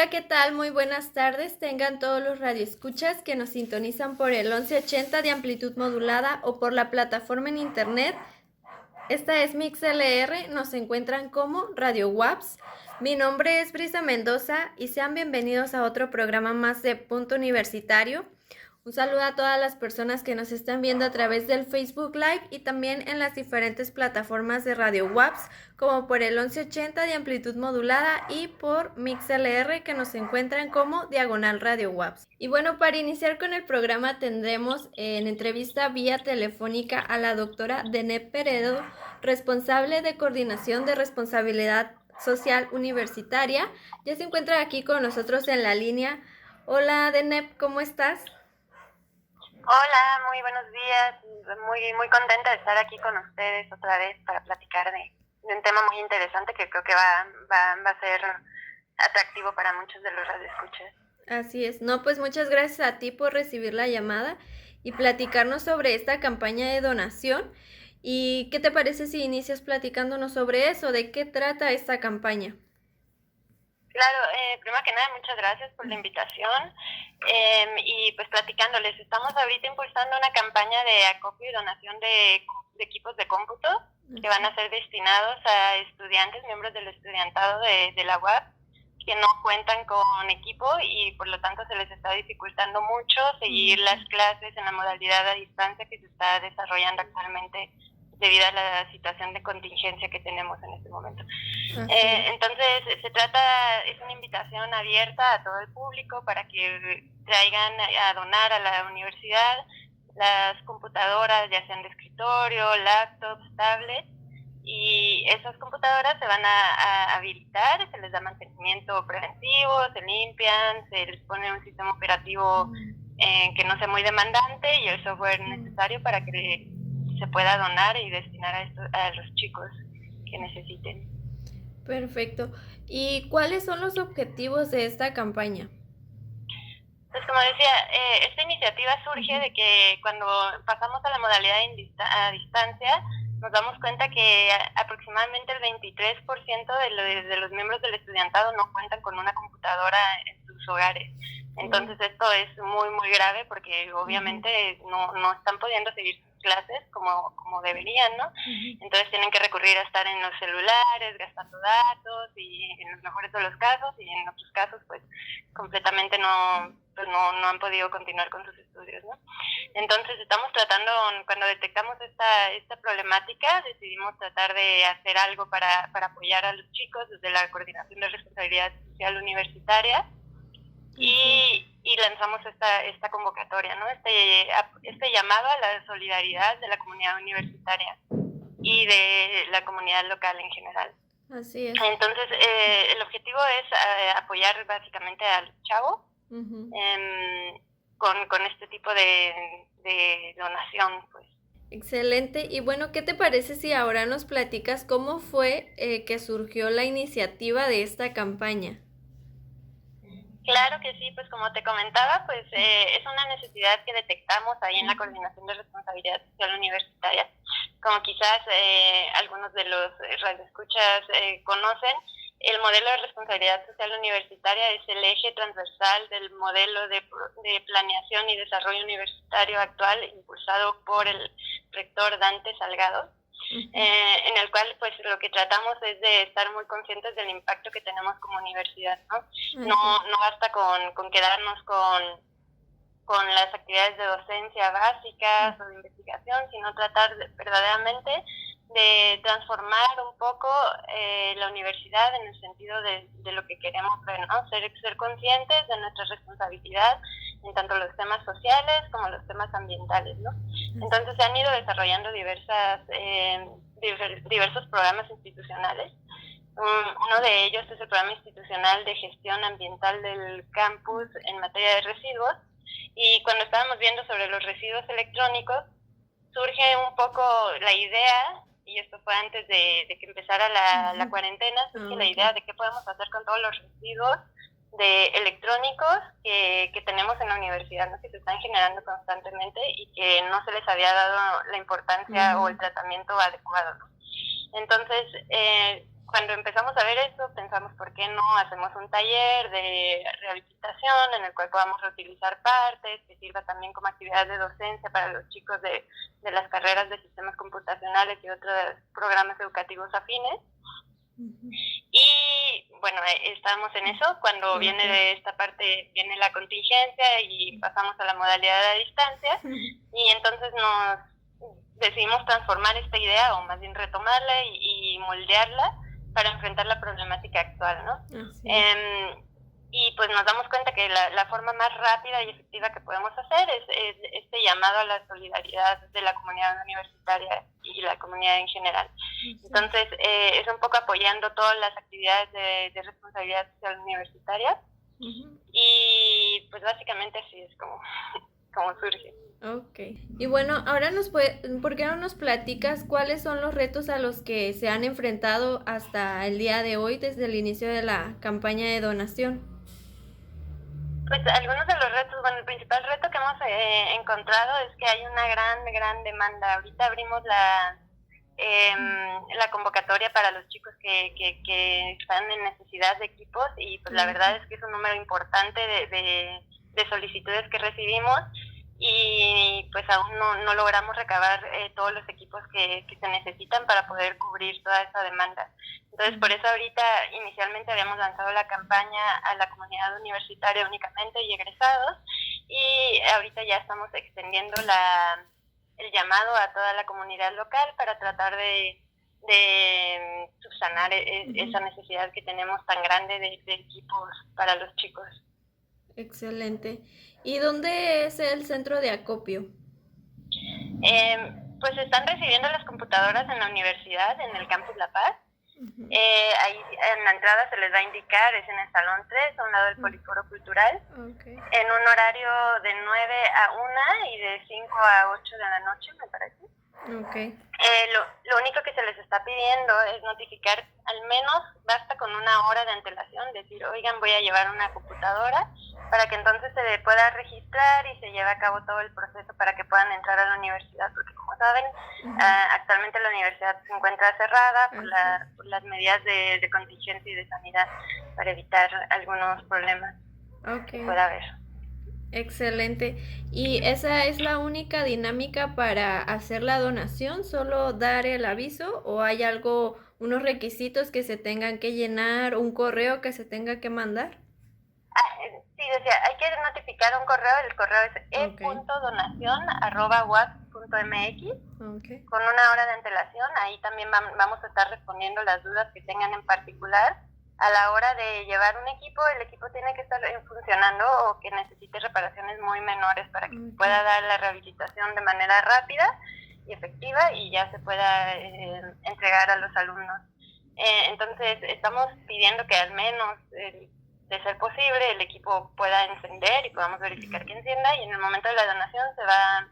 Hola, ¿qué tal? Muy buenas tardes. Tengan todos los radioescuchas que nos sintonizan por el 1180 de amplitud modulada o por la plataforma en internet. Esta es MixLR, nos encuentran como Radio WAPS. Mi nombre es Brisa Mendoza y sean bienvenidos a otro programa más de Punto Universitario. Un saludo a todas las personas que nos están viendo a través del Facebook Live y también en las diferentes plataformas de Radio WAPS, como por el 1180 de amplitud modulada y por MixLR, que nos encuentran como Diagonal Radio WAPS. Y bueno, para iniciar con el programa tendremos en entrevista vía telefónica a la doctora Deneb Peredo, responsable de Coordinación de Responsabilidad Social Universitaria. Ya se encuentra aquí con nosotros en la línea. Hola Deneb, ¿cómo estás? Hola, muy buenos días. Muy contenta de estar aquí con ustedes otra vez para platicar de un tema muy interesante que creo que va a ser atractivo para muchos de los radioescuchas. Así es. No, pues muchas gracias a ti por recibir la llamada y platicarnos sobre esta campaña de donación. ¿Y qué te parece si inicias platicándonos sobre eso? ¿De qué trata esta campaña? Claro, primero que nada, muchas gracias por la invitación. Y pues platicándoles, estamos ahorita impulsando una campaña de acopio y donación de equipos de cómputo que van a ser destinados a estudiantes, miembros del estudiantado de la UAP, que no cuentan con equipo y por lo tanto se les está dificultando mucho seguir las clases en la modalidad a distancia que se está desarrollando actualmente debido a la situación de contingencia que tenemos en este momento. Entonces, es una invitación abierta a todo el público para que traigan a donar a la universidad las computadoras, ya sean de escritorio, laptops, tablets, y esas computadoras se van a habilitar, se les da mantenimiento preventivo, se limpian, se les pone un sistema operativo que no sea muy demandante y el software necesario para que se pueda donar y destinar a los chicos que necesiten. Perfecto. ¿Y cuáles son los objetivos de esta campaña? Pues como decía, esta iniciativa surge de que cuando pasamos a la modalidad a distancia, nos damos cuenta que aproximadamente el 23% de los miembros del estudiantado no cuentan con una computadora en sus hogares. Entonces esto es muy grave porque obviamente no están pudiendo seguir sus clases como deberían, ¿no? Entonces tienen que recurrir a estar en los celulares, gastando datos, y en los mejores de los casos, y en otros casos pues completamente no han podido continuar con sus estudios, ¿no? Entonces estamos tratando, cuando detectamos esta problemática, decidimos tratar de hacer algo para apoyar a los chicos desde la Coordinación de Responsabilidad Social Universitaria, y lanzamos esta convocatoria, ¿no? Este llamado a la solidaridad de la comunidad universitaria y de la comunidad local en general. Así es. Entonces, el objetivo es apoyar básicamente al chavo con este tipo de donación, pues. Excelente. Y bueno, ¿qué te parece si ahora nos platicas cómo fue que surgió la iniciativa de esta campaña? Claro que sí, pues como te comentaba, pues es una necesidad que detectamos ahí en la Coordinación de Responsabilidad Social Universitaria. Como quizás algunos de los radioescuchas conocen, el modelo de responsabilidad social universitaria es el eje transversal del modelo de planeación y desarrollo universitario actual impulsado por el rector Dante Salgado. En el cual pues lo que tratamos es de estar muy conscientes del impacto que tenemos como universidad, ¿no? No basta con quedarnos con las actividades de docencia básicas o de investigación, sino tratar verdaderamente de transformar un poco la universidad en el sentido de lo que queremos ver, ¿no? Ser conscientes de nuestra responsabilidad en tanto los temas sociales como los temas ambientales, ¿no? Entonces se han ido desarrollando diversos programas institucionales. Uno de ellos es el programa institucional de gestión ambiental del campus en materia de residuos, y cuando estábamos viendo sobre los residuos electrónicos, surge un poco la idea, y esto fue antes de que empezara la cuarentena, surge la idea de qué podemos hacer con todos los residuos de electrónicos que tenemos en la universidad, ¿no? Que se están generando constantemente y que no se les había dado la importancia o el tratamiento adecuado, ¿no? Entonces, cuando empezamos a ver eso, pensamos, ¿por qué no hacemos un taller de rehabilitación en el cual podamos reutilizar partes, que sirva también como actividad de docencia para los chicos de las carreras de sistemas computacionales y otros programas educativos afines? Uh-huh. Y bueno, estamos en eso. Cuando viene de esta parte, viene la contingencia y pasamos a la modalidad de distancia, y entonces nos decidimos transformar esta idea, o más bien retomarla y moldearla para enfrentar la problemática actual, ¿no? Y pues nos damos cuenta que la forma más rápida y efectiva que podemos hacer es este llamado a la solidaridad de la comunidad universitaria y la comunidad en general. Entonces, es un poco apoyando todas las actividades de responsabilidad social universitaria, y pues básicamente así es como surge. Okay. Y bueno, ahora ¿por qué no nos platicas cuáles son los retos a los que se han enfrentado hasta el día de hoy, desde el inicio de la campaña de donación? Pues algunos de los retos, bueno, el principal reto que hemos encontrado es que hay una gran demanda. Ahorita abrimos la convocatoria para los chicos que están en necesidad de equipos, y pues la verdad es que es un número importante de solicitudes que recibimos, y pues aún no logramos recabar todos los equipos que se necesitan para poder cubrir toda esa demanda. Entonces, por eso ahorita inicialmente habíamos lanzado la campaña a la comunidad universitaria únicamente y egresados, y ahorita ya estamos extendiendo el llamado a toda la comunidad local para tratar de subsanar esa necesidad que tenemos tan grande de equipos para los chicos. Excelente. ¿Y dónde es el centro de acopio? Pues están recibiendo las computadoras en la universidad, en el Campus La Paz. Ahí en la entrada se les va a indicar, es en el Salón 3, a un lado del Poliforo Cultural, en un horario de 9 a 1 y de 5 a 8 de la noche, me parece. Lo único que se les está pidiendo es notificar, al menos basta con una hora de antelación, decir, oigan, voy a llevar una computadora, para que entonces se le pueda registrar y se lleve a cabo todo el proceso para que puedan entrar a la universidad, porque como saben, actualmente la universidad se encuentra cerrada por las medidas de contingencia y de sanidad, para evitar algunos problemas que pueda haber. Excelente. ¿Y esa es la única dinámica para hacer la donación? ¿Solo dar el aviso, o hay unos requisitos que se tengan que llenar, un correo que se tenga que mandar? Sí, decía, hay que notificar un correo. El correo es e.donacion@uac.mx, con una hora de antelación. Ahí también vamos a estar respondiendo las dudas que tengan en particular. A la hora de llevar un equipo, el equipo tiene que estar funcionando o que necesite reparaciones muy menores para que se pueda dar la rehabilitación de manera rápida y efectiva, y ya se pueda entregar a los alumnos. Entonces, estamos pidiendo que al menos, de ser posible, el equipo pueda encender y podamos verificar que encienda, y en el momento de la donación se va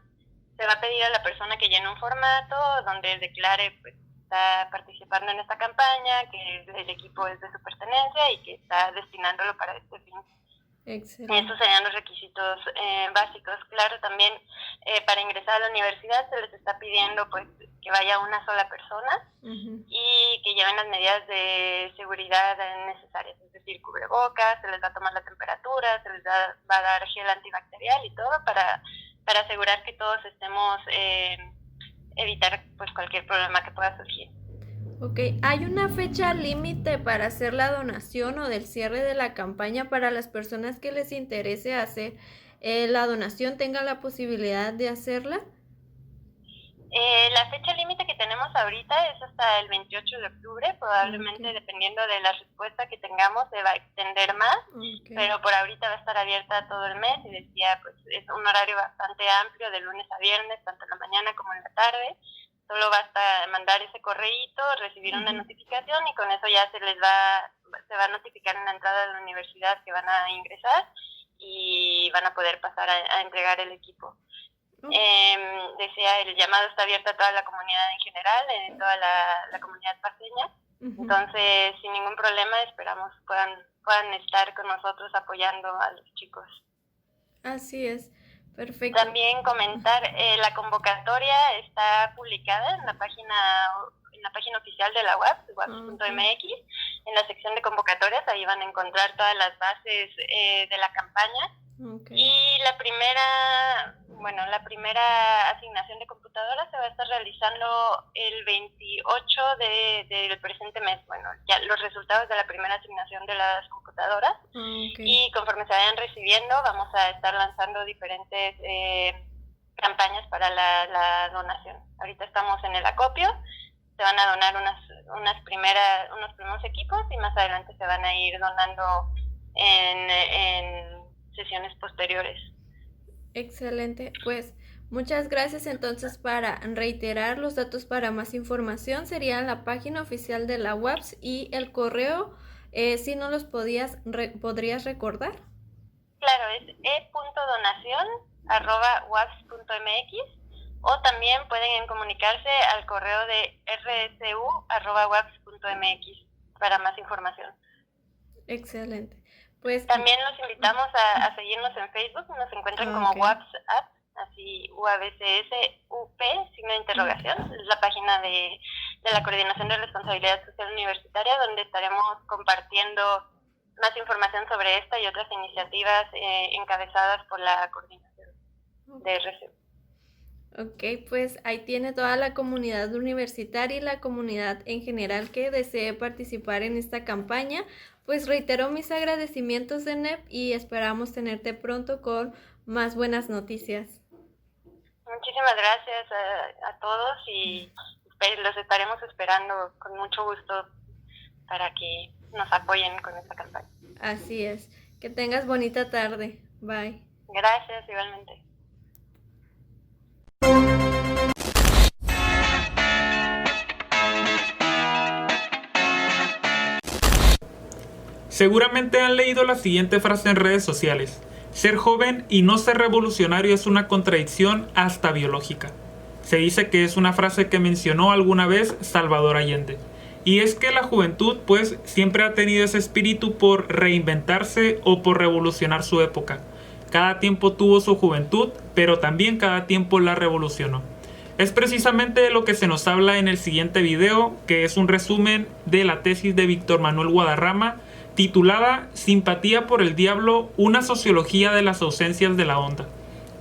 a pedir a la persona que llene un formato donde declare, pues, está participando en esta campaña, que el equipo es de su pertenencia y que está destinándolo para este fin. Excelente. Estos serían los requisitos básicos. Claro, también para ingresar a la universidad se les está pidiendo, pues, que vaya una sola persona y que lleven las medidas de seguridad necesarias, es decir, cubrebocas, se les va a tomar la temperatura, se les va a dar gel antibacterial y todo para asegurar que todos estemos evitar, pues, cualquier problema que pueda surgir. ¿Hay una fecha límite para hacer la donación o del cierre de la campaña para las personas que les interese hacer la donación tengan la posibilidad de hacerla? La fecha límite que tenemos ahorita es hasta el 28 de octubre, probablemente dependiendo de la respuesta que tengamos se va a extender más, pero por ahorita va a estar abierta todo el mes, y decía, pues es un horario bastante amplio, de lunes a viernes, tanto en la mañana como en la tarde. Solo basta mandar ese correíto, recibir una notificación, y con eso ya se va a notificar en la entrada de la universidad que van a ingresar y van a poder pasar a entregar el equipo. Decía, el llamado está abierto a toda la comunidad en general, toda la comunidad paseña. Entonces, sin ningún problema, esperamos puedan estar con nosotros apoyando a los chicos. Así es. Perfecto. También comentar, la convocatoria está publicada en la página en la página oficial de la UAPS, waps.mx, en la sección de convocatorias. Ahí van a encontrar todas las bases de la campaña. Y la primera asignación de computadoras se va a estar realizando el 28 del presente mes. Bueno, ya los resultados de la primera asignación de las computadoras. Y conforme se vayan recibiendo, vamos a estar lanzando diferentes campañas para la donación. Ahorita estamos en el acopio, se van a donar unos primeros equipos y más adelante se van a ir donando en sesiones posteriores. Excelente, pues muchas gracias. Entonces, para reiterar los datos para más información, sería la página oficial de la UAPS y el correo, si no los podrías recordar. Claro, es e.donacion@waps.mx, o también pueden comunicarse al correo de rsu@waps.mx para más información. Excelente. Pues también los invitamos a seguirnos en Facebook, nos encuentran como WAPS App, así UABCS UP, signo de interrogación. Es la página de la Coordinación de Responsabilidad Social Universitaria, donde estaremos compartiendo más información sobre esta y otras iniciativas encabezadas por la coordinación de RCU. Ok, pues ahí tiene toda la comunidad universitaria y la comunidad en general que desee participar en esta campaña. Pues reitero mis agradecimientos, Zeneb, y esperamos tenerte pronto con más buenas noticias. Muchísimas gracias a todos y los estaremos esperando con mucho gusto para que nos apoyen con esta campaña. Así es. Que tengas bonita tarde. Bye. Gracias, igualmente. Seguramente han leído la siguiente frase en redes sociales: ser joven y no ser revolucionario es una contradicción hasta biológica. Se dice que es una frase que mencionó alguna vez Salvador Allende. Y es que la juventud pues siempre ha tenido ese espíritu por reinventarse o por revolucionar su época. Cada tiempo tuvo su juventud, pero también cada tiempo la revolucionó. Es precisamente de lo que se nos habla en el siguiente video, que es un resumen de la tesis de Víctor Manuel Guadarrama, titulada Simpatía por el Diablo, una sociología de las ausencias de la onda.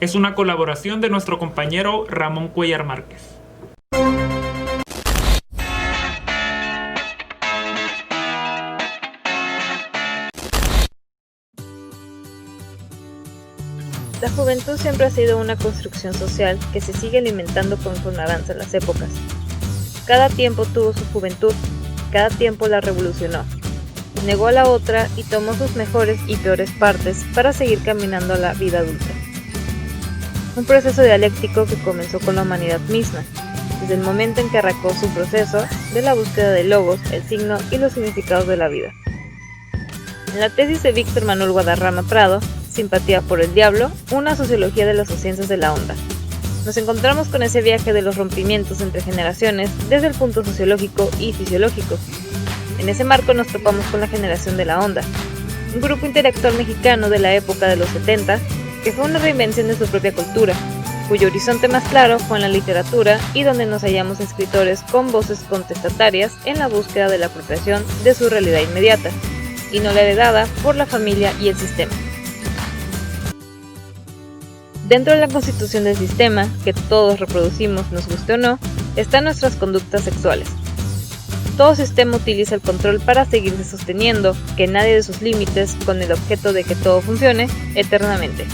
Es una colaboración de nuestro compañero Ramón Cuellar Márquez. La juventud siempre ha sido una construcción social que se sigue alimentando conforme avanzan las épocas. Cada tiempo tuvo su juventud, cada tiempo la revolucionó. Negó a la otra y tomó sus mejores y peores partes para seguir caminando a la vida adulta. Un proceso dialéctico que comenzó con la humanidad misma, desde el momento en que arrancó su proceso de la búsqueda del logos, el signo y los significados de la vida. En la tesis de Víctor Manuel Guadarrama Prado, Simpatía por el Diablo, una sociología de las ausencias de la onda, nos encontramos con ese viaje de los rompimientos entre generaciones desde el punto sociológico y fisiológico. En ese marco nos topamos con la generación de la onda, un grupo intelectual mexicano de la época de los 70 que fue una reinvención de su propia cultura, cuyo horizonte más claro fue en la literatura y donde nos hallamos escritores con voces contestatarias en la búsqueda de la apropiación de su realidad inmediata, y no la heredada por la familia y el sistema. Dentro de la constitución del sistema, que todos reproducimos, nos guste o no, están nuestras conductas sexuales. Todo sistema utiliza el control para seguirse sosteniendo, que nadie de sus límites, con el objeto de que todo funcione eternamente.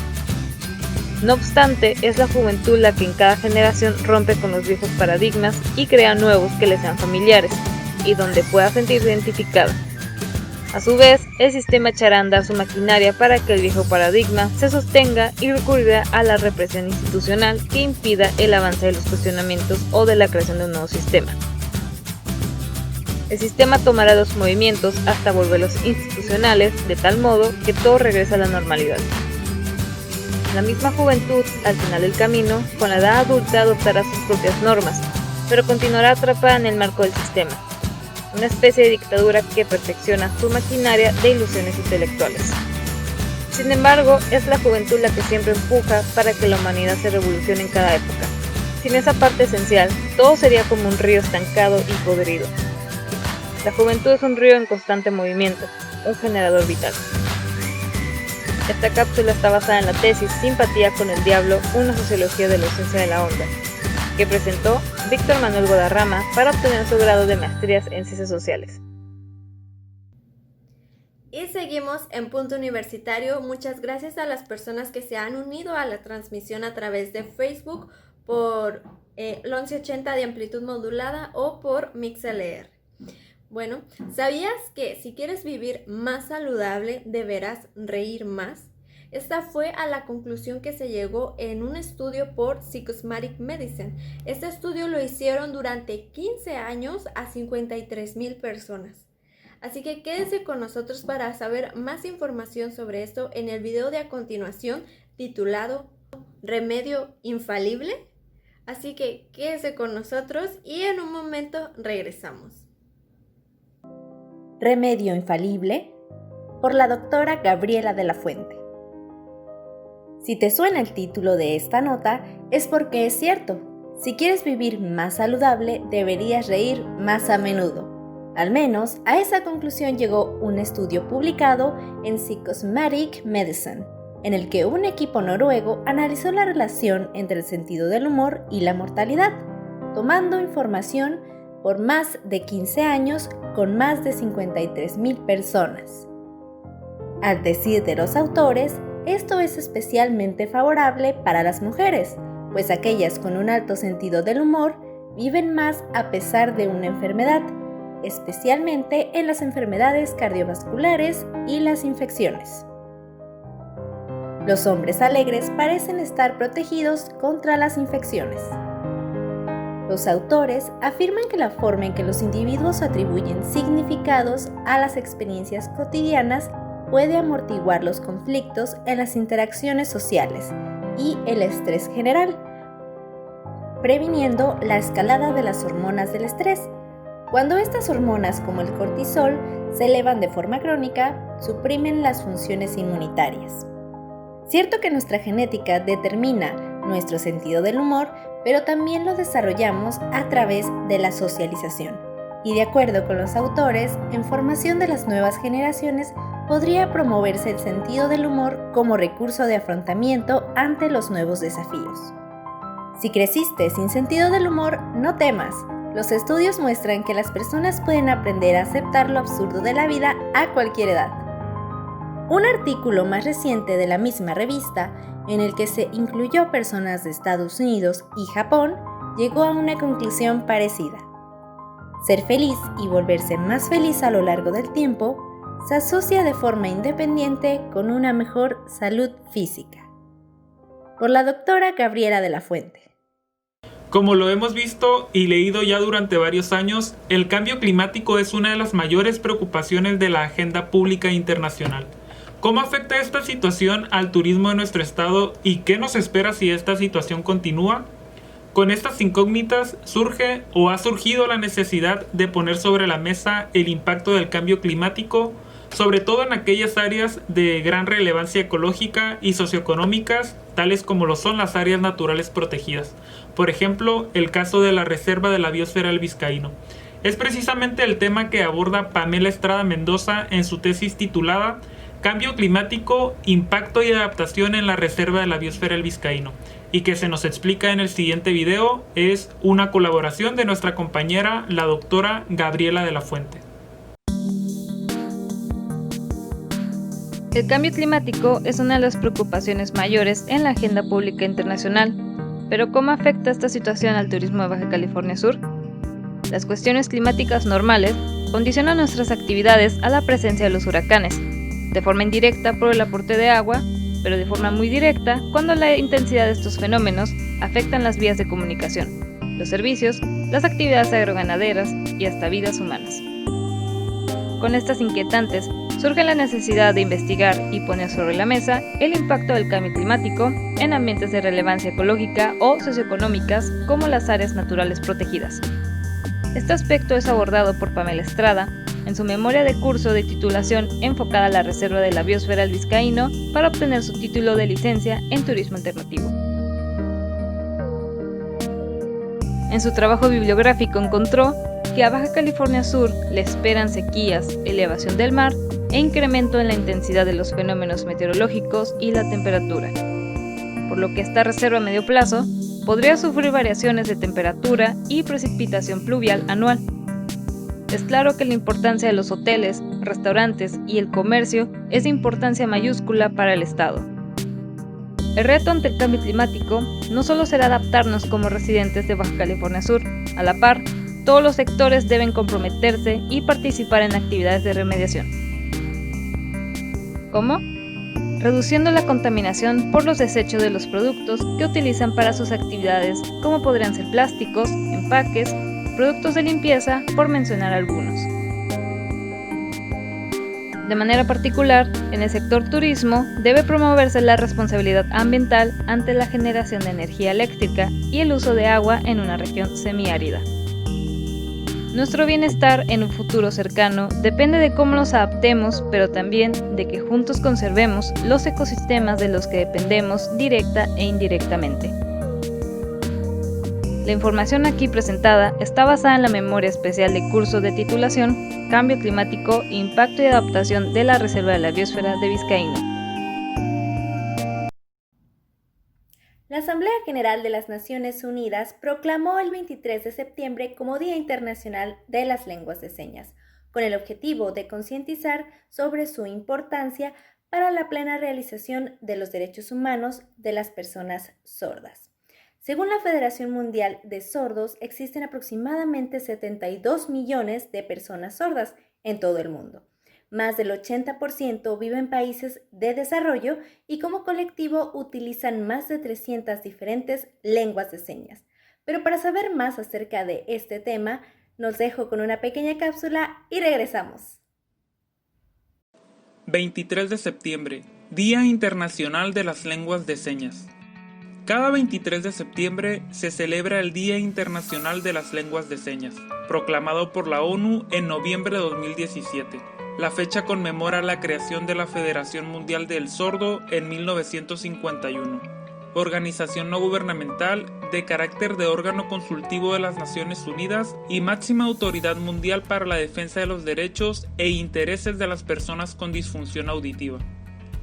No obstante, es la juventud la que en cada generación rompe con los viejos paradigmas y crea nuevos que le sean familiares, y donde pueda sentirse identificada. A su vez, el sistema echará a andar su maquinaria para que el viejo paradigma se sostenga y recurrirá a la represión institucional que impida el avance de los cuestionamientos o de la creación de un nuevo sistema. El sistema tomará los movimientos hasta volverlos institucionales, de tal modo que todo regresa a la normalidad. La misma juventud, al final del camino, con la edad adulta adoptará sus propias normas, pero continuará atrapada en el marco del sistema. Una especie de dictadura que perfecciona su maquinaria de ilusiones intelectuales. Sin embargo, es la juventud la que siempre empuja para que la humanidad se revolucione en cada época, Sin esa parte esencial, todo sería como un río estancado y podrido. La juventud es un río en constante movimiento, un generador vital. Esta cápsula está basada en la tesis Simpatía con el Diablo, una sociología de la ausencia de la onda, que presentó Víctor Manuel Guadarrama para obtener su grado de maestrías en Ciencias Sociales. Y seguimos en Punto Universitario. Muchas gracias a las personas que se han unido a la transmisión a través de Facebook por el 1180 de amplitud modulada o por MixLR. Bueno, ¿sabías que si quieres vivir más saludable deberás reír más? Esta fue a la conclusión que se llegó en un estudio por Psychosomatic Medicine. Este estudio lo hicieron durante 15 años a 53,000 personas. Así que quédense con nosotros para saber más información sobre esto en el video de a continuación titulado ¿Remedio infalible? Así que quédense con nosotros y en un momento regresamos. Remedio infalible, por la doctora Gabriela de la Fuente. Si te suena el título de esta nota, es porque es cierto. Si quieres vivir más saludable, deberías reír más a menudo. Al menos a esa conclusión llegó un estudio publicado en Psychosomatic Medicine, en el que un equipo noruego analizó la relación entre el sentido del humor y la mortalidad, tomando información por más de 15 años con más de 53,000 personas. Al decir de los autores, esto es especialmente favorable para las mujeres, pues aquellas con un alto sentido del humor viven más a pesar de una enfermedad, especialmente en las enfermedades cardiovasculares y las infecciones. Los hombres alegres parecen estar protegidos contra las infecciones. Los autores afirman que la forma en que los individuos atribuyen significados a las experiencias cotidianas puede amortiguar los conflictos en las interacciones sociales y el estrés general, previniendo la escalada de las hormonas del estrés. Cuando estas hormonas, como el cortisol, se elevan de forma crónica, suprimen las funciones inmunitarias. Cierto que nuestra genética determina nuestro sentido del humor, pero también lo desarrollamos a través de la socialización. Y de acuerdo con los autores, en formación de las nuevas generaciones podría promoverse el sentido del humor como recurso de afrontamiento ante los nuevos desafíos. Si creciste sin sentido del humor, no temas. Los estudios muestran que las personas pueden aprender a aceptar lo absurdo de la vida a cualquier edad. Un artículo más reciente de la misma revista, en el que se incluyó personas de Estados Unidos y Japón, llegó a una conclusión parecida. Ser feliz y volverse más feliz a lo largo del tiempo se asocia de forma independiente con una mejor salud física. Por la doctora Gabriela de la Fuente. Como lo hemos visto y leído ya durante varios años, el cambio climático es una de las mayores preocupaciones de la agenda pública internacional. ¿Cómo afecta esta situación al turismo de nuestro estado y qué nos espera si esta situación continúa? Con estas incógnitas surge o ha surgido la necesidad de poner sobre la mesa el impacto del cambio climático, sobre todo en aquellas áreas de gran relevancia ecológica y socioeconómicas, tales como lo son las áreas naturales protegidas. Por ejemplo, el caso de la Reserva de la Biosfera del Vizcaíno. Es precisamente el tema que aborda Pamela Estrada Mendoza en su tesis titulada Cambio climático, impacto y adaptación en la Reserva de la Biosfera del Vizcaíno, y que se nos explica en el siguiente video. Es una colaboración de nuestra compañera, la doctora Gabriela de la Fuente. El cambio climático es una de las preocupaciones mayores en la agenda pública internacional, pero ¿cómo afecta esta situación al turismo de Baja California Sur? Las cuestiones climáticas normales condicionan nuestras actividades a la presencia de los huracanes, de forma indirecta por el aporte de agua, pero de forma muy directa cuando la intensidad de estos fenómenos afectan las vías de comunicación, los servicios, las actividades agroganaderas y hasta vidas humanas. Con estas inquietantes surge la necesidad de investigar y poner sobre la mesa el impacto del cambio climático en ambientes de relevancia ecológica o socioeconómicas como las áreas naturales protegidas. Este aspecto es abordado por Pamela Estrada en su memoria de curso de titulación enfocada a la Reserva de la Biosfera del Vizcaíno para obtener su título de licencia en Turismo Alternativo. En su trabajo bibliográfico encontró que a Baja California Sur le esperan sequías, elevación del mar e incremento en la intensidad de los fenómenos meteorológicos y la temperatura, por lo que esta reserva a medio plazo podría sufrir variaciones de temperatura y precipitación pluvial anual. Es claro que la importancia de los hoteles, restaurantes y el comercio es de importancia mayúscula para el Estado. El reto ante el cambio climático no solo será adaptarnos como residentes de Baja California Sur, a la par, todos los sectores deben comprometerse y participar en actividades de remediación. ¿Cómo? Reduciendo la contaminación por los desechos de los productos que utilizan para sus actividades, como podrían ser plásticos, empaques, productos de limpieza, por mencionar algunos. De manera particular, en el sector turismo debe promoverse la responsabilidad ambiental ante la generación de energía eléctrica y el uso de agua en una región semiárida. Nuestro bienestar en un futuro cercano depende de cómo nos adaptemos, pero también de que juntos conservemos los ecosistemas de los que dependemos directa e indirectamente. La información aquí presentada está basada en la memoria especial de curso de titulación Cambio Climático, Impacto y Adaptación de la Reserva de la Biosfera de Vizcaíno. La Asamblea General de las Naciones Unidas proclamó el 23 de septiembre como Día Internacional de las Lenguas de Señas, con el objetivo de concientizar sobre su importancia para la plena realización de los derechos humanos de las personas sordas. Según la Federación Mundial de Sordos, existen aproximadamente 72 millones de personas sordas en todo el mundo. Más del 80% vive en países de desarrollo y como colectivo utilizan más de 300 diferentes lenguas de señas. Pero para saber más acerca de este tema, nos dejo con una pequeña cápsula y regresamos. 23 de septiembre, Día Internacional de las Lenguas de Señas. Cada 23 de septiembre se celebra el Día Internacional de las Lenguas de Señas, proclamado por la ONU en noviembre de 2017. La fecha conmemora la creación de la Federación Mundial del Sordo en 1951, organización no gubernamental de carácter de órgano consultivo de las Naciones Unidas y máxima autoridad mundial para la defensa de los derechos e intereses de las personas con disfunción auditiva.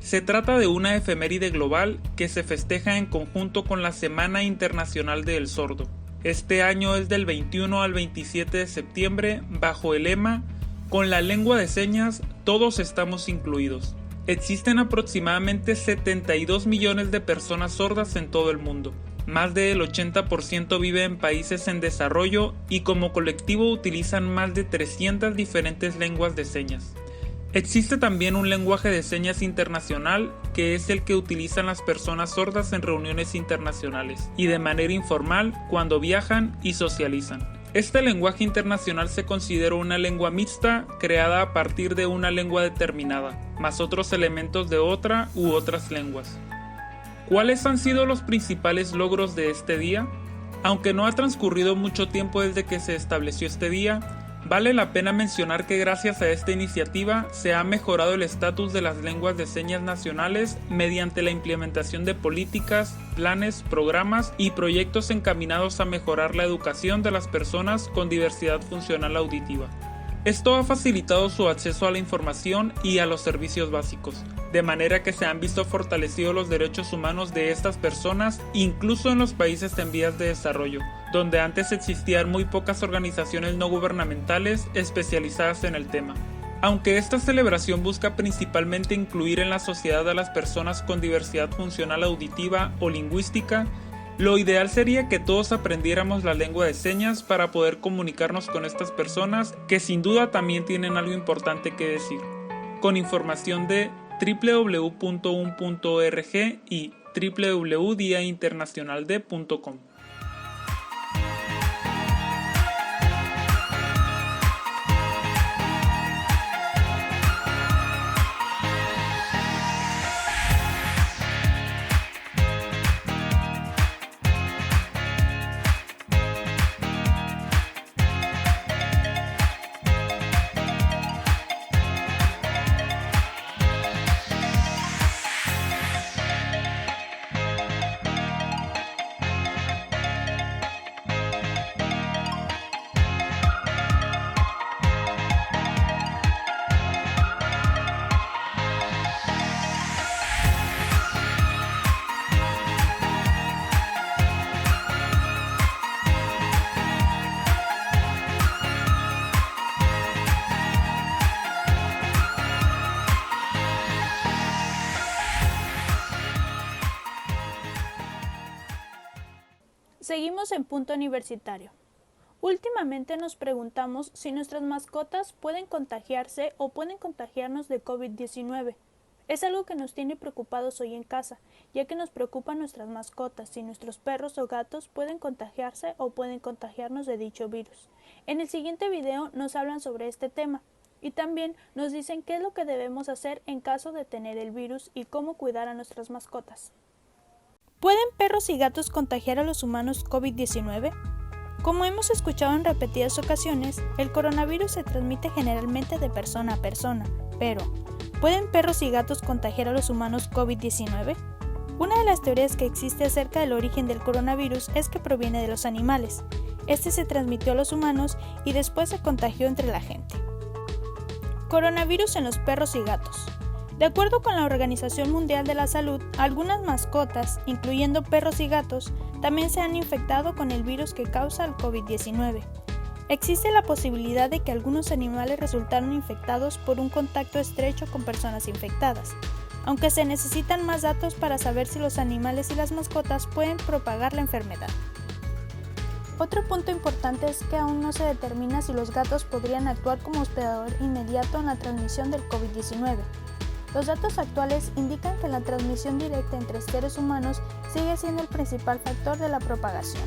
Se trata de una efeméride global que se festeja en conjunto con la Semana Internacional del Sordo. Este año es del 21 al 27 de septiembre bajo el lema "Con la lengua de señas todos estamos incluidos". Existen aproximadamente 72 millones de personas sordas en todo el mundo. Más del 80% vive en países en desarrollo y como colectivo utilizan más de 300 diferentes lenguas de señas. Existe también un lenguaje de señas internacional que es el que utilizan las personas sordas en reuniones internacionales y de manera informal cuando viajan y socializan. Este lenguaje internacional se considera una lengua mixta creada a partir de una lengua determinada, más otros elementos de otra u otras lenguas. ¿Cuáles han sido los principales logros de este día? Aunque no ha transcurrido mucho tiempo desde que se estableció este día, vale la pena mencionar que gracias a esta iniciativa se ha mejorado el estatus de las lenguas de señas nacionales mediante la implementación de políticas, planes, programas y proyectos encaminados a mejorar la educación de las personas con diversidad funcional auditiva. Esto ha facilitado su acceso a la información y a los servicios básicos, de manera que se han visto fortalecidos los derechos humanos de estas personas incluso en los países en vías de desarrollo, donde antes existían muy pocas organizaciones no gubernamentales especializadas en el tema. Aunque esta celebración busca principalmente incluir en la sociedad a las personas con diversidad funcional auditiva o lingüística, lo ideal sería que todos aprendiéramos la lengua de señas para poder comunicarnos con estas personas que sin duda también tienen algo importante que decir. Con información de www.un.org y www.diainternacionalde.com. Seguimos en Punto Universitario. Últimamente nos preguntamos si nuestras mascotas pueden contagiarse o pueden contagiarnos de COVID-19. Es algo que nos tiene preocupados hoy en casa, ya que nos preocupan nuestras mascotas, si nuestros perros o gatos pueden contagiarse o pueden contagiarnos de dicho virus. En el siguiente video nos hablan sobre este tema y también nos dicen qué es lo que debemos hacer en caso de tener el virus y cómo cuidar a nuestras mascotas. ¿Pueden perros y gatos contagiar a los humanos COVID-19? Como hemos escuchado en repetidas ocasiones, el coronavirus se transmite generalmente de persona a persona, pero ¿pueden perros y gatos contagiar a los humanos COVID-19? Una de las teorías que existe acerca del origen del coronavirus es que proviene de los animales. Este se transmitió a los humanos y después se contagió entre la gente. Coronavirus en los perros y gatos. De acuerdo con la Organización Mundial de la Salud, algunas mascotas, incluyendo perros y gatos, también se han infectado con el virus que causa el COVID-19. Existe la posibilidad de que algunos animales resultaron infectados por un contacto estrecho con personas infectadas, aunque se necesitan más datos para saber si los animales y las mascotas pueden propagar la enfermedad. Otro punto importante es que aún no se determina si los gatos podrían actuar como hospedador inmediato en la transmisión del COVID-19. Los datos actuales indican que la transmisión directa entre seres humanos sigue siendo el principal factor de la propagación.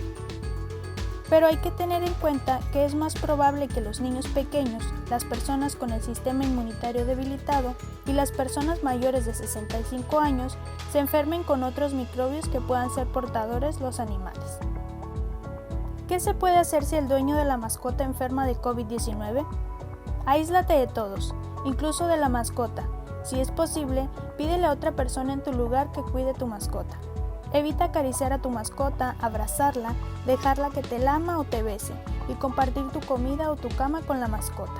Pero hay que tener en cuenta que es más probable que los niños pequeños, las personas con el sistema inmunitario debilitado y las personas mayores de 65 años se enfermen con otros microbios que puedan ser portadores los animales. ¿Qué se puede hacer si el dueño de la mascota enferma de COVID-19? Aíslate de todos, incluso de la mascota. Si es posible, pídele a otra persona en tu lugar que cuide tu mascota. Evita acariciar a tu mascota, abrazarla, dejarla que te lama o te bese y compartir tu comida o tu cama con la mascota.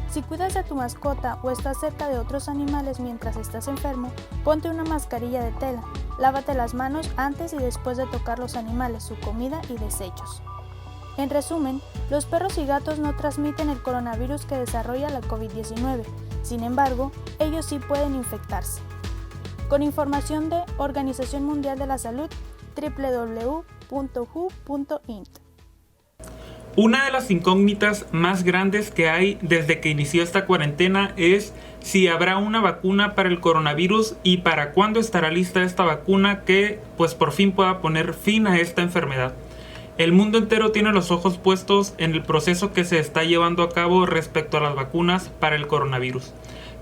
Si cuidas de tu mascota o estás cerca de otros animales mientras estás enfermo, ponte una mascarilla de tela. Lávate las manos antes y después de tocar los animales, su comida y desechos. En resumen, los perros y gatos no transmiten el coronavirus que desarrolla la COVID-19. Sin embargo, ellos sí pueden infectarse. Con información de Organización Mundial de la Salud, www.who.int. Una de las incógnitas más grandes que hay desde que inició esta cuarentena es si habrá una vacuna para el coronavirus y para cuándo estará lista esta vacuna que pues por fin pueda poner fin a esta enfermedad. El mundo entero tiene los ojos puestos en el proceso que se está llevando a cabo respecto a las vacunas para el coronavirus.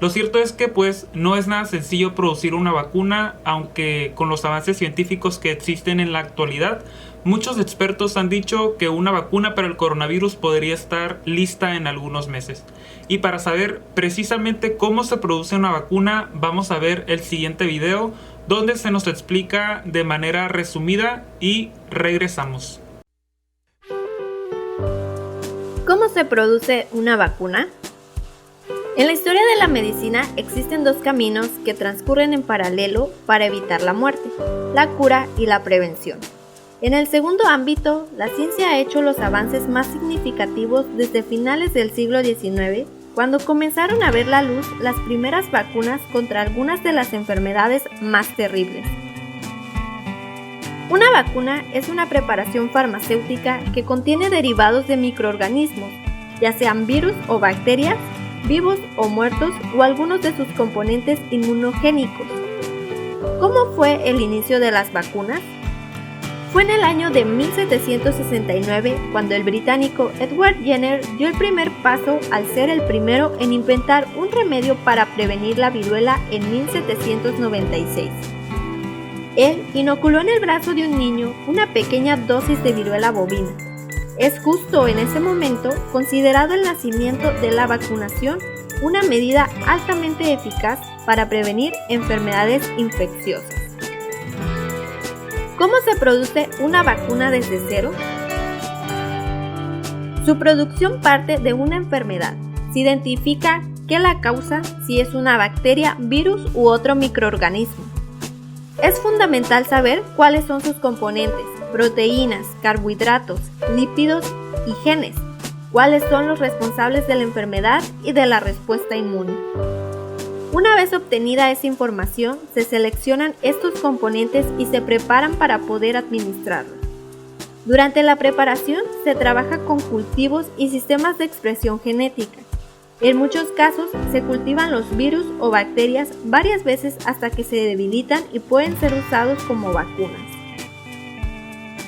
Lo cierto es que pues no es nada sencillo producir una vacuna, aunque con los avances científicos que existen en la actualidad, muchos expertos han dicho que una vacuna para el coronavirus podría estar lista en algunos meses. Y para saber precisamente cómo se produce una vacuna, vamos a ver el siguiente video donde se nos explica de manera resumida y regresamos. ¿Cómo se produce una vacuna? En la historia de la medicina existen dos caminos que transcurren en paralelo para evitar la muerte, la cura y la prevención. En el segundo ámbito, la ciencia ha hecho los avances más significativos desde finales del siglo XIX, cuando comenzaron a ver la luz las primeras vacunas contra algunas de las enfermedades más terribles. Una vacuna es una preparación farmacéutica que contiene derivados de microorganismos, ya sean virus o bacterias, vivos o muertos o algunos de sus componentes inmunogénicos. ¿Cómo fue el inicio de las vacunas? Fue en el año de 1769 cuando el británico Edward Jenner dio el primer paso al ser el primero en inventar un remedio para prevenir la viruela en 1796. Él inoculó en el brazo de un niño una pequeña dosis de viruela bovina. Es justo en ese momento considerado el nacimiento de la vacunación una medida altamente eficaz para prevenir enfermedades infecciosas. ¿Cómo se produce una vacuna desde cero? Su producción parte de una enfermedad. Se identifica qué la causa, si es una bacteria, virus u otro microorganismo. Es fundamental saber cuáles son sus componentes, proteínas, carbohidratos, lípidos y genes, cuáles son los responsables de la enfermedad y de la respuesta inmune. Una vez obtenida esa información, se seleccionan estos componentes y se preparan para poder administrarlos. Durante la preparación se trabaja con cultivos y sistemas de expresión genética. En muchos casos se cultivan los virus o bacterias varias veces hasta que se debilitan y pueden ser usados como vacunas.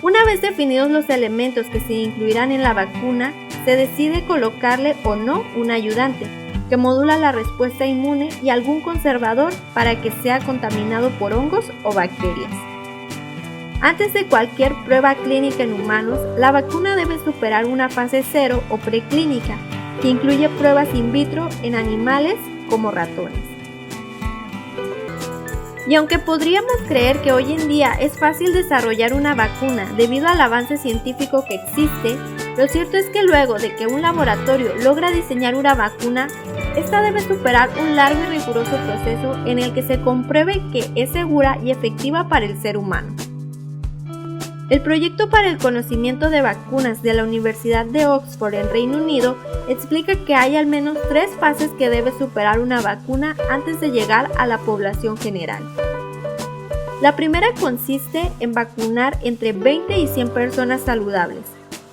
Una vez definidos los elementos que se incluirán en la vacuna, se decide colocarle o no un ayudante, que modula la respuesta inmune y algún conservador para que sea contaminado por hongos o bacterias. Antes de cualquier prueba clínica en humanos, la vacuna debe superar una fase 0 o preclínica, que incluye pruebas in vitro en animales como ratones. Y aunque podríamos creer que hoy en día es fácil desarrollar una vacuna debido al avance científico que existe, lo cierto es que luego de que un laboratorio logra diseñar una vacuna, esta debe superar un largo y riguroso proceso en el que se compruebe que es segura y efectiva para el ser humano. El proyecto para el conocimiento de vacunas de la Universidad de Oxford en Reino Unido explica que hay al menos 3 fases que debe superar una vacuna antes de llegar a la población general. La primera consiste en vacunar entre 20 y 100 personas saludables.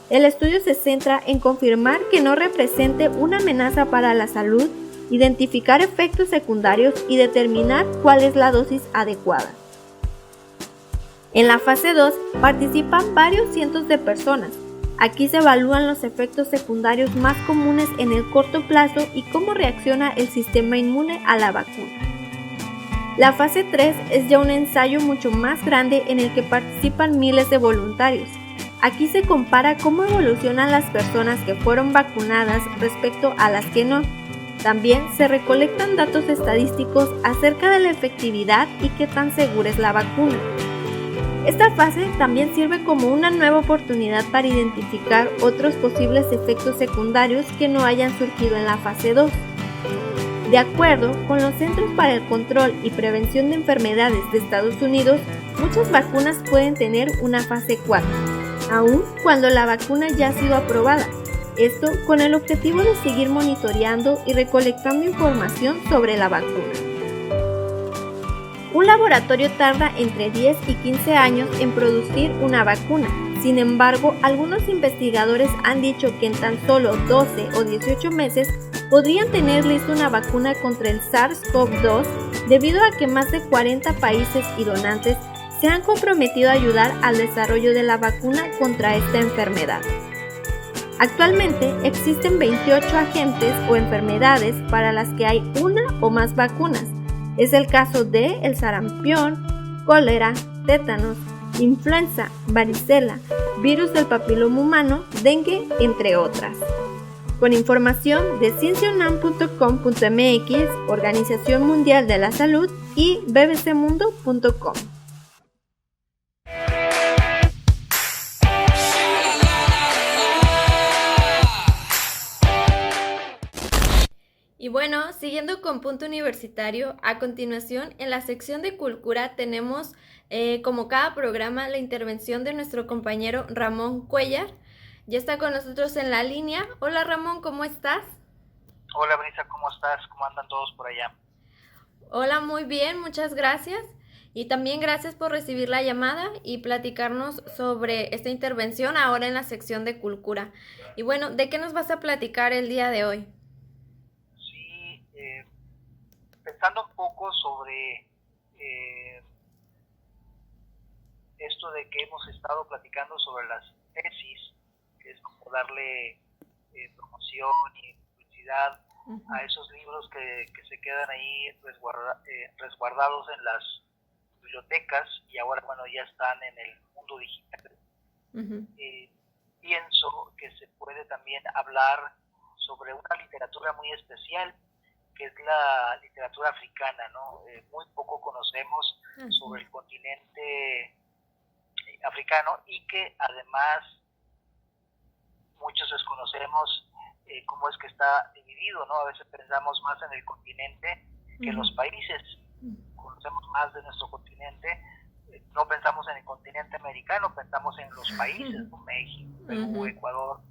El estudio se centra en confirmar que no represente una amenaza para la salud, identificar efectos secundarios y determinar cuál es la dosis adecuada. En la fase 2 participan varios cientos de personas. Aquí se evalúan los efectos secundarios más comunes en el corto plazo y cómo reacciona el sistema inmune a la vacuna. La fase 3 es ya un ensayo mucho más grande en el que participan miles de voluntarios. Aquí se compara cómo evolucionan las personas que fueron vacunadas respecto a las que no. También se recolectan datos estadísticos acerca de la efectividad y qué tan segura es la vacuna. Esta fase también sirve como una nueva oportunidad para identificar otros posibles efectos secundarios que no hayan surgido en la fase 2. De acuerdo con los Centros para el Control y Prevención de Enfermedades de Estados Unidos, muchas vacunas pueden tener una fase 4, aun cuando la vacuna ya ha sido aprobada. Esto con el objetivo de seguir monitoreando y recolectando información sobre la vacuna. Un laboratorio tarda entre 10 y 15 años en producir una vacuna. Sin embargo, algunos investigadores han dicho que en tan solo 12 o 18 meses podrían tener lista una vacuna contra el SARS-CoV-2 debido a que más de 40 países y donantes se han comprometido a ayudar al desarrollo de la vacuna contra esta enfermedad. Actualmente existen 28 agentes o enfermedades para las que hay una o más vacunas. Es el caso de el sarampión, cólera, tétanos, influenza, varicela, virus del papiloma humano, dengue, entre otras. Con información de cienciaunam.com.mx, Organización Mundial de la Salud y bbcmundo.com. Y bueno, siguiendo con Punto Universitario, a continuación en la sección de Cultura tenemos como cada programa la intervención de nuestro compañero Ramón Cuellar. Ya está con nosotros en la línea. Hola Ramón, ¿cómo estás? Hola Brisa, ¿cómo estás? ¿Cómo andan todos por allá? Hola, muy bien, muchas gracias. Y también gracias por recibir la llamada y platicarnos sobre esta intervención ahora en la sección de Cultura. Y bueno, ¿de qué nos vas a platicar el día de hoy? Sí, pensando un poco sobre esto de que hemos estado platicando sobre las tesis, que es como darle promoción y publicidad a esos libros que se quedan ahí resguardados en las bibliotecas y ahora bueno ya están en el mundo digital. Pienso que se puede también hablar sobre una literatura muy especial que es la literatura africana, ¿no? Muy poco conocemos sobre el continente africano y que además muchos desconocemos cómo es que está dividido, ¿no? A veces pensamos más en el continente que en los países, conocemos más de nuestro continente, no pensamos en el continente americano, pensamos en los países, ¿no? México, Perú, Ecuador,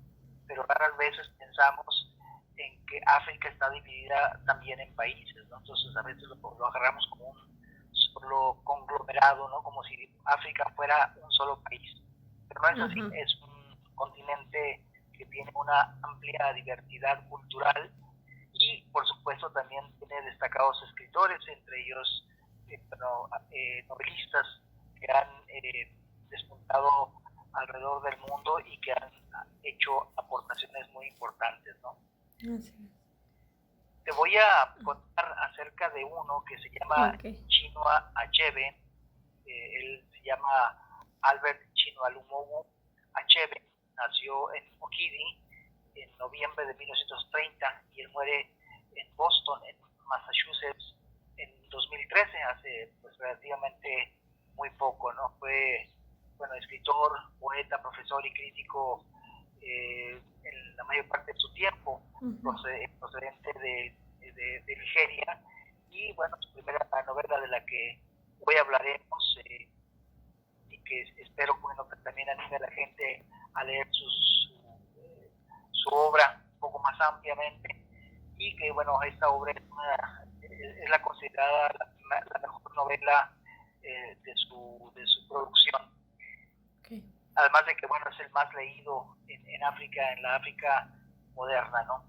pero raras veces pensamos en que África está dividida también en países, ¿no? Entonces a veces lo agarramos como un solo conglomerado, ¿no? Como si África fuera un solo país. pero no es así, es un continente que tiene una amplia diversidad cultural y por supuesto también tiene destacados escritores, entre ellos novelistas que han despuntado alrededor del mundo y que han hecho aportaciones muy importantes, ¿no? Te voy a contar acerca de uno que se llama Chinua Achebe. Él se llama Albert Chinua Lumogu Achebe. Nació en Ogidi en noviembre de 1930 y él muere en Boston, en Massachusetts, en 2013, hace pues relativamente muy poco, ¿no? Fue, bueno, escritor, poeta, profesor y crítico en la mayor parte de su tiempo, procedente de Nigeria, y bueno, su primera novela de la que hoy hablaremos y que espero, bueno, que también anime a la gente a leer su obra un poco más ampliamente, y que bueno, esta obra es la considerada la mejor novela de su producción. Además de que bueno, es el más leído en África, en la África moderna, ¿no?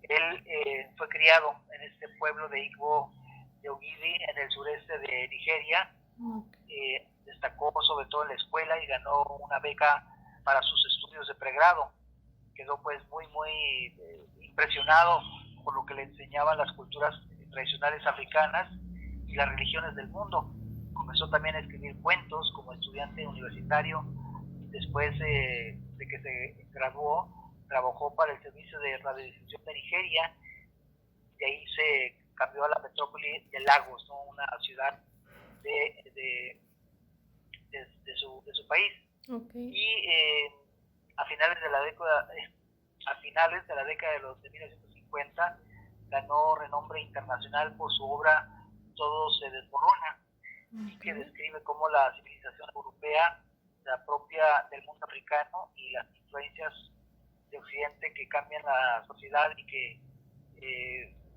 Él fue criado en este pueblo de Igbo de Ogidi, en el sureste de Nigeria. Destacó sobre todo en la escuela y ganó una beca para sus estudios de pregrado. Quedó pues muy impresionado por lo que le enseñaban las culturas tradicionales africanas y las religiones del mundo. Comenzó también a escribir cuentos como estudiante universitario. Después de que se graduó, trabajó para el Servicio de Radiodifusión de Nigeria, y ahí se cambió a la metrópoli de Lagos, ¿no? Una ciudad de su país. Y a finales de la década de 1950 ganó renombre internacional por su obra Todo se desmorona, y que describe cómo la civilización europea se apropia del mundo africano y las influencias de Occidente que cambian la sociedad y que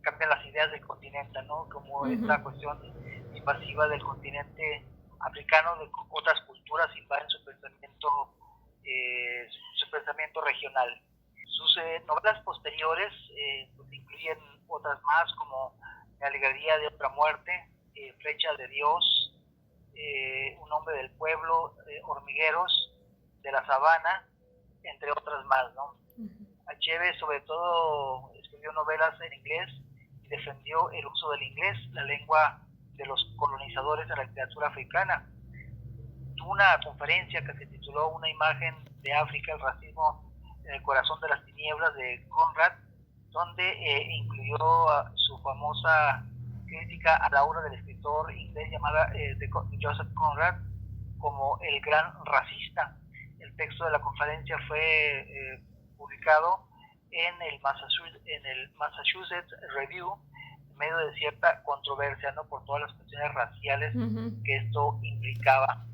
cambian las ideas del continente, ¿no? Como esta cuestión invasiva del continente africano, de otras culturas invaden su pensamiento regional. Sus novelas posteriores pues incluyen otras más como La alegría de otra muerte, Flecha de Dios, Un hombre del pueblo, Hormigueros de la sabana, entre otras más, ¿no? Achebe sobre todo escribió novelas en inglés y defendió el uso del inglés, la lengua de los colonizadores de la literatura africana. Tuvo una conferencia que se tituló Una imagen de África, el racismo en el corazón de las tinieblas, de Conrad, donde incluyó su famosa crítica a la obra del escritor inglés llamada de Joseph Conrad como el gran racista. El texto de la conferencia fue publicado en el Massachusetts Review, en medio de cierta controversia, ¿no? Por todas las cuestiones raciales que esto implicaba.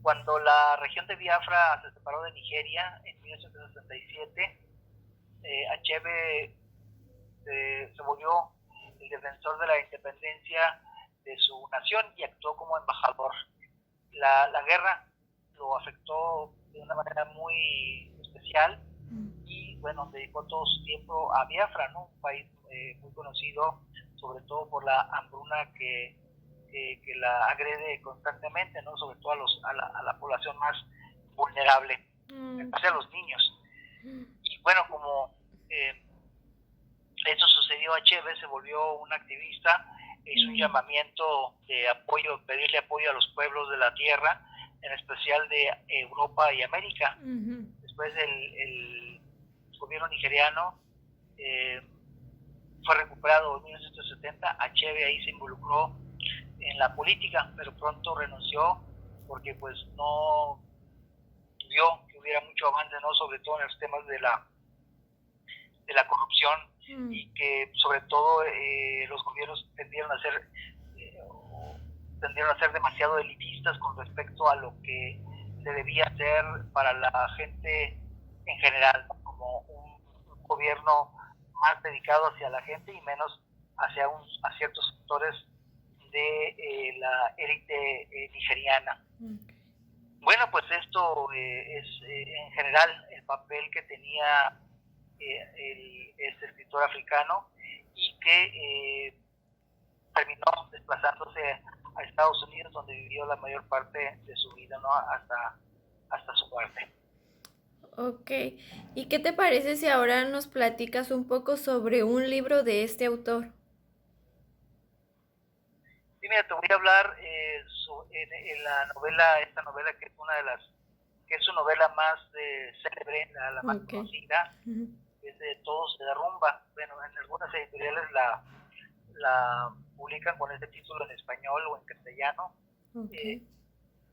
Cuando la región de Biafra se separó de Nigeria en 1967, Achebe se volvió el defensor de la independencia de su nación y actuó como embajador. La guerra lo afectó de una manera muy especial y bueno, dedicó todo su tiempo a Biafra, ¿no? Un país muy conocido sobre todo por la hambruna que la agrede constantemente, ¿no? Sobre todo a la población más vulnerable, a los niños. Y bueno, como eso sucedió, Achebe se volvió un activista, hizo un llamamiento de apoyo, pedirle apoyo a los pueblos de la tierra, en especial de Europa y América. Después el gobierno nigeriano fue recuperado en 1970, Achebe ahí se involucró en la política, pero pronto renunció porque pues no vio que hubiera mucho avance, ¿no? Sobre todo en los temas de la corrupción y que sobre todo los gobiernos tendieron a ser demasiado elitistas con respecto a lo que se debía hacer para la gente en general, ¿no? Como un gobierno más dedicado hacia la gente y menos hacia ciertos sectores de la élite nigeriana. Bueno, pues esto es en general el papel que tenía este escritor africano y que terminó desplazándose a Estados Unidos, donde vivió la mayor parte de su vida, ¿no? Hasta su muerte. Ok, ¿y qué te parece si ahora nos platicas un poco sobre un libro de este autor? Sí, mira, te voy a hablar en la novela, esta novela que es una de las, que es su novela más célebre, la más conocida, es de Todo se derrumba. Bueno, en algunas editoriales la publican con este título en español o en castellano.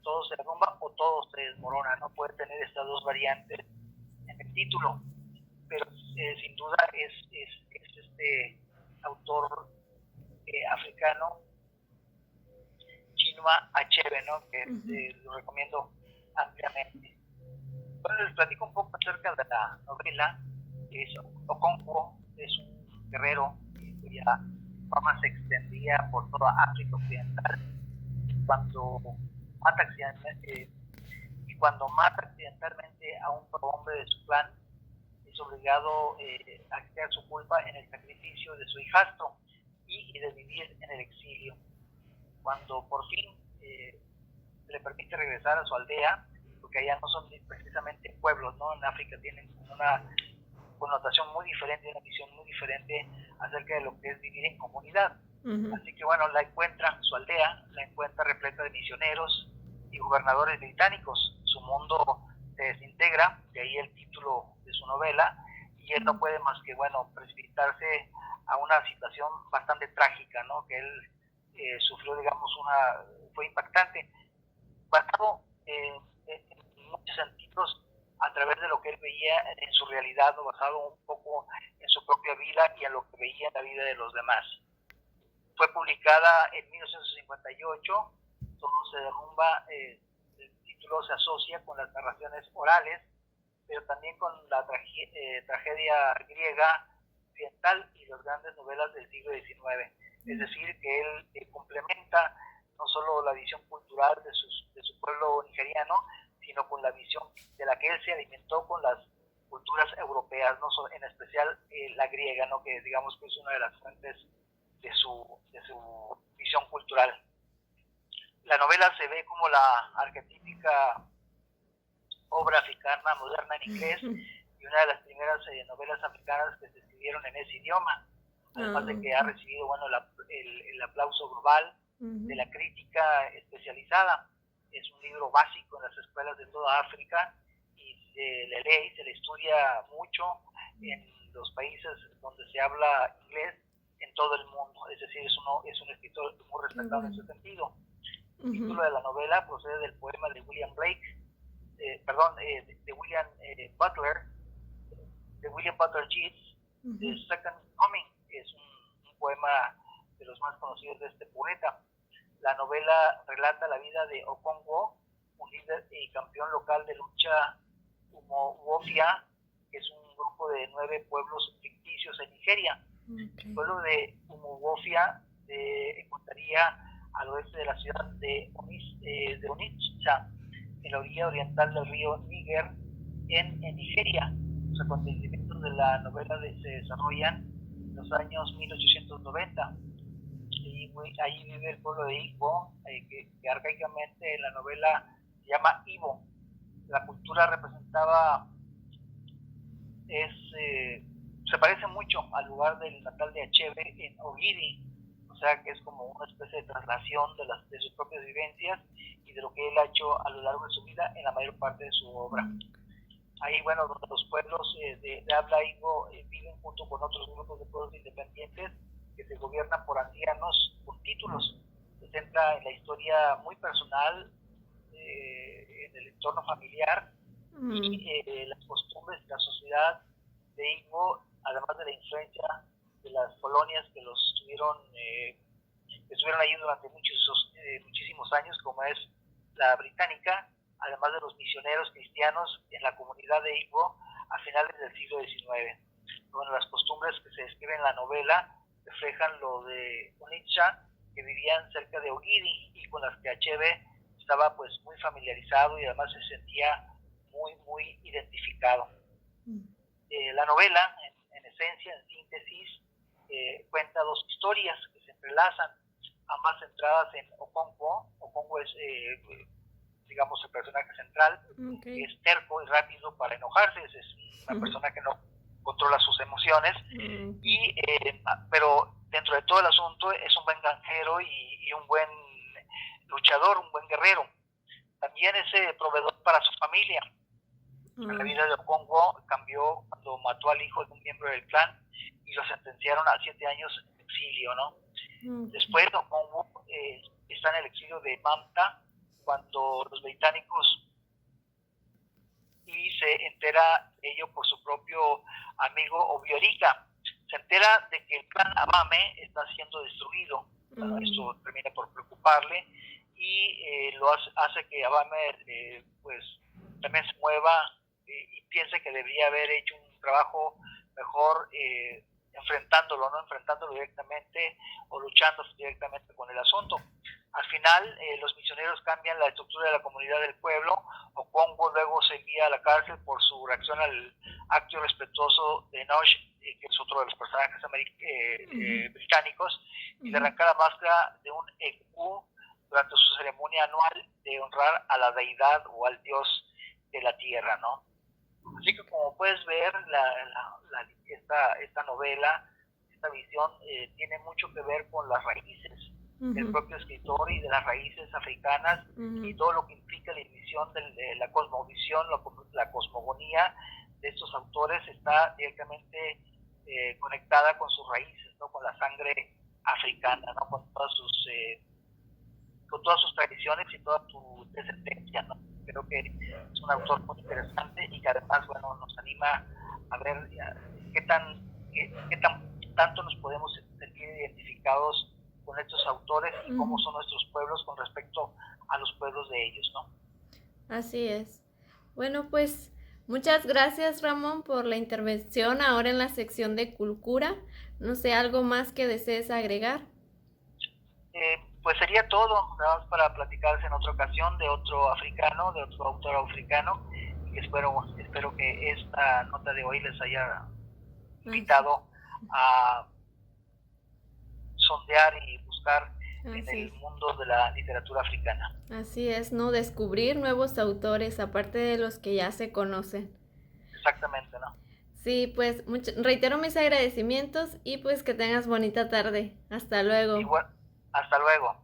Todo se derrumba o todo se desmorona, no puede tener estas dos variantes en el título, pero sin duda es este autor africano, Chinua Achebe, ¿no? Que lo recomiendo ampliamente. Bueno, les platico un poco acerca de la novela. Okonkwo es un guerrero cuya fama se extendía por toda África Occidental. Cuando mata accidentalmente a un prohombre de su clan, es obligado a expiar su culpa en el sacrificio de su hijastro y de vivir en el exilio. Cuando por fin se le permite regresar a su aldea, porque allá no son precisamente pueblos, ¿no? En África tienen una connotación muy diferente, una visión muy diferente acerca de lo que es vivir en comunidad. Así que bueno, la encuentra, su aldea, la encuentra repleta de misioneros y gobernadores británicos. Su mundo se desintegra, de ahí el título de su novela, y él no puede más que, bueno, precipitarse a una situación bastante trágica, ¿no? Que él sufrió, digamos, fue impactante, basado en muchos sentidos a través de lo que él veía en su realidad, ¿no? Basado un poco en su propia vida y en lo que veía en la vida de los demás. Fue publicada en 1958, Todo se derrumba, el título se asocia con las narraciones orales, pero también con la tragedia griega occidental y las grandes novelas del siglo XIX. Es decir, que él complementa no solo la visión cultural de su pueblo nigeriano, sino con la visión de la que él se alimentó con las culturas europeas, ¿no? En especial la griega, ¿no? Que digamos que es una de las fuentes de su visión cultural. La novela se ve como la arquetípica obra africana moderna en inglés y una de las primeras novelas africanas que se escribieron en ese idioma, además de que ha recibido, bueno, el aplauso global de la crítica especializada. Es un libro básico en las escuelas de toda África y se le lee y se le estudia mucho en los países donde se habla inglés en todo el mundo. Es decir, es un escritor muy respetado en ese sentido. El título de la novela procede del poema de William Blake, de William Butler Yeats, The Second Coming. Es un poema de los más conocidos de este poeta. La novela relata la vida de Okonkwo, un líder y campeón local de lucha Umuofia, que es un grupo de 9 pueblos ficticios en Nigeria. El pueblo de Umuofia se encontraría al oeste de la ciudad de Onitsha, en la orilla oriental del río Níger, en Nigeria. Los acontecimientos de la novela se desarrollan en los años 1890. Y ahí vive el pueblo de Igbo, que arcaicamente en la novela se llama Ibo. La cultura representada se parece mucho al lugar del natal de Achebe en Ogidi, o sea que es como una especie de traslación de sus propias vivencias y de lo que él ha hecho a lo largo de su vida en la mayor parte de su obra. Ahí, bueno, donde los pueblos de habla Igbo viven junto con otros grupos de pueblos independientes que se gobiernan por ancianos con títulos. Se centra en la historia muy personal, en el entorno familiar y las costumbres de la sociedad de Igbo, además de la influencia de las colonias que estuvieron ahí durante muchísimos años, como es la británica, además de los misioneros cristianos en la comunidad de Igbo a finales del siglo XIX. Bueno, las costumbres que se describen en la novela reflejan lo de Onitsha, que vivían cerca de Ogidi y con las que Achebe estaba pues muy familiarizado y además se sentía muy identificado. La novela, en esencia, en síntesis, cuenta dos historias que se entrelazan, ambas centradas en Okonkwo. Okonkwo es, digamos, el personaje central, que es terco y rápido para enojarse, es una persona que no controla sus emociones, pero dentro de todo el asunto es un buen granjero y un buen luchador, un buen guerrero. También es proveedor para su familia. La vida de Okonkwo cambió cuando mató al hijo de un miembro del clan y lo sentenciaron a 7 años de exilio, ¿no? Después Okonkwo está en el exilio de Mamta cuando los británicos, y se entera de ello por su propio amigo Obiorika. Se entera de que el clan Abame está siendo destruido. Bueno, esto termina por preocuparle y lo hace que Abame pues también se mueva y piense que debería haber hecho un trabajo mejor enfrentándolo directamente o luchando directamente con el asunto. Al final, los misioneros cambian la estructura de la comunidad del pueblo. Okonkwo luego se envía a la cárcel por su reacción al acto irrespetuoso de Enoch, que es otro de los personajes británicos, y le arranca la máscara de un Eku durante su ceremonia anual de honrar a la deidad o al dios de la tierra, ¿no? Así que como puedes ver, esta novela, esta visión, tiene mucho que ver con las raíces del propio escritor y de las raíces africanas y todo lo que implica la visión de la cosmovisión, la cosmogonía de estos autores está directamente conectada con sus raíces, ¿no? Con la sangre africana, ¿no? Con todas sus tradiciones y toda su descendencia, ¿no? Creo que es un autor muy interesante y que además, bueno, nos anima a ver qué tanto nos podemos sentir identificados con estos autores y cómo son nuestros pueblos con respecto a los pueblos de ellos, ¿no? Así es. Bueno, pues muchas gracias, Ramón, por la intervención ahora en la sección de Cultura. No sé, ¿algo más que desees agregar? Pues sería todo, nada más para platicarse en otra ocasión de otro africano, de otro autor africano, y espero que esta nota de hoy les haya invitado a sondear y buscar en el mundo de la literatura africana. Así es, ¿no? Descubrir nuevos autores, aparte de los que ya se conocen. Exactamente, ¿no? Sí, pues reitero mis agradecimientos y pues que tengas bonita tarde. Hasta luego. Igual, hasta luego.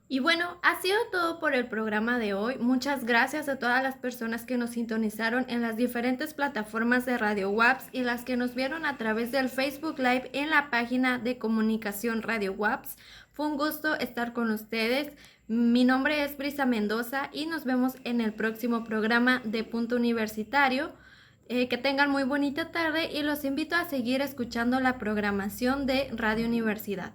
Y bueno, ha sido todo por el programa de hoy. Muchas gracias a todas las personas que nos sintonizaron en las diferentes plataformas de Radio WAPS y las que nos vieron a través del Facebook Live en la página de comunicación Radio WAPS. Fue un gusto estar con ustedes. Mi nombre es Brisa Mendoza y nos vemos en el próximo programa de Punto Universitario. Que tengan muy bonita tarde y los invito a seguir escuchando la programación de Radio Universidad.